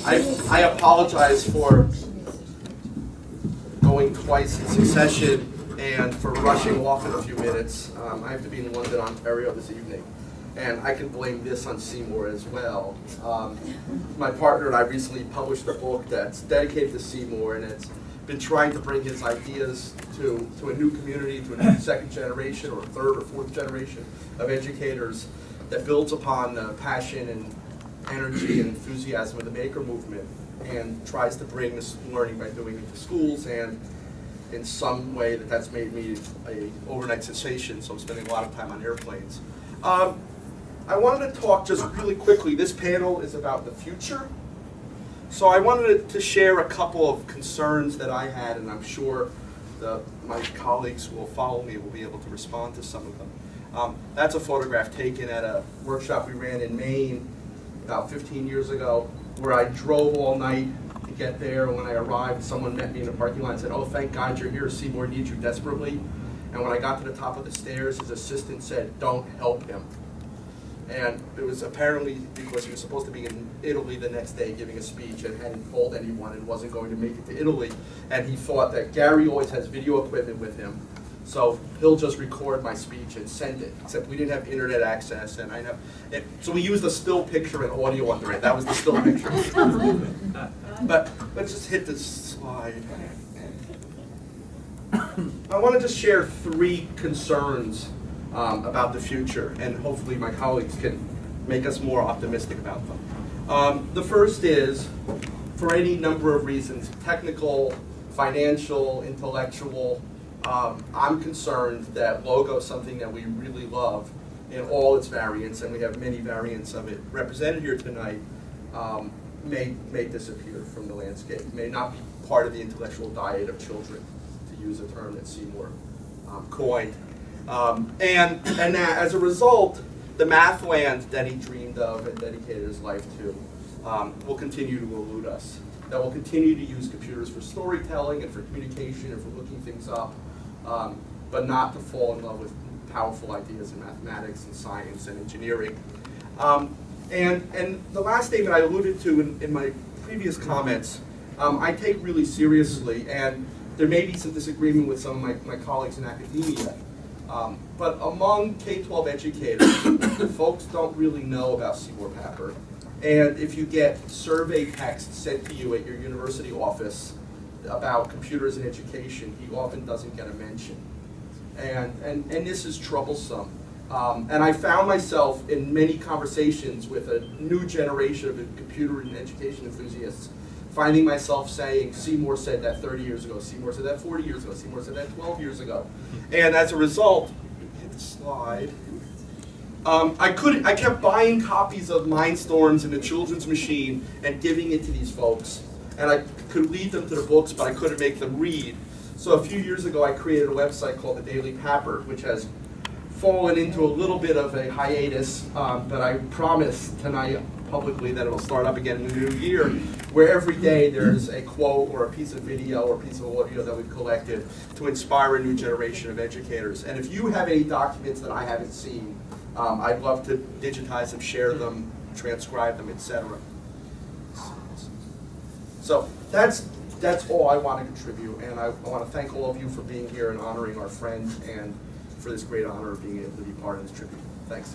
I apologize for going twice in succession and for rushing off in a few minutes. I have to be in London, Ontario this evening, and I can blame this on Seymour as well. My partner and I recently published a book that's dedicated to Seymour, and it's been trying to bring his ideas to a new community, to a new second generation or third or fourth generation of educators that builds upon the passion and energy and enthusiasm of the maker movement and tries to bring this learning by doing it to schools, and in some way that's made me an overnight sensation, so I'm spending a lot of time on airplanes. I wanted to talk just really quickly. This panel is about the future. So I wanted to share a couple of concerns that I had, and I'm sure my colleagues who will follow me will be able to respond to some of them. That's a photograph taken at a workshop we ran in Maine about 15 years ago, where I drove all night to get there. When I arrived, someone met me in the parking lot and said, "Oh, thank God you're here. Seymour needs you desperately." And when I got to the top of the stairs, his assistant said, "Don't help him." And it was apparently because he was supposed to be in Italy the next day giving a speech and hadn't told anyone and wasn't going to make it to Italy. And he thought that Gary always has video equipment with him, so he'll just record my speech and send it. Except we didn't have internet access, and so we used a still picture and audio under it. That was the still picture. But let's just hit this slide. I want to just share 3 concerns about the future, and hopefully my colleagues can make us more optimistic about them. The first is, for any number of reasons, technical, financial, intellectual, I'm concerned that logo, something that we really love in all its variants, and we have many variants of it represented here tonight, may disappear from the landscape, may not be part of the intellectual diet of children, to use a term that Seymour coined. And that, as a result, the math land that he dreamed of and dedicated his life to will continue to elude us. That we'll continue to use computers for storytelling and for communication and for looking things up, but not to fall in love with powerful ideas in mathematics and science and engineering. And the last statement I alluded to in my previous comments, I take really seriously, and there may be some disagreement with some of my colleagues in academia. But among K-12 educators, folks don't really know about Seymour Papert. And if you get survey texts sent to you at your university office about computers in education, he often doesn't get a mention. And this is troublesome. And I found myself in many conversations with a new generation of computer and education enthusiasts, finding myself saying, Seymour said that 30 years ago, Seymour said that 40 years ago, Seymour said that 12 years ago. And as a result, hit the slide, I kept buying copies of Mindstorms and The Children's Machine and giving it to these folks. And I could lead them to the books, but I couldn't make them read. So a few years ago, I created a website called The Daily Papert, which has fallen into a little bit of a hiatus, but I promise tonight publicly that it'll start up again in the new year, where every day there's a quote or a piece of video or a piece of audio that we've collected to inspire a new generation of educators. And if you have any documents that I haven't seen, I'd love to digitize them, share them, transcribe them, etc. So that's all I want to contribute, and I want to thank all of you for being here and honoring our friend, and for this great honor of being able to be part of this tribute. Thanks.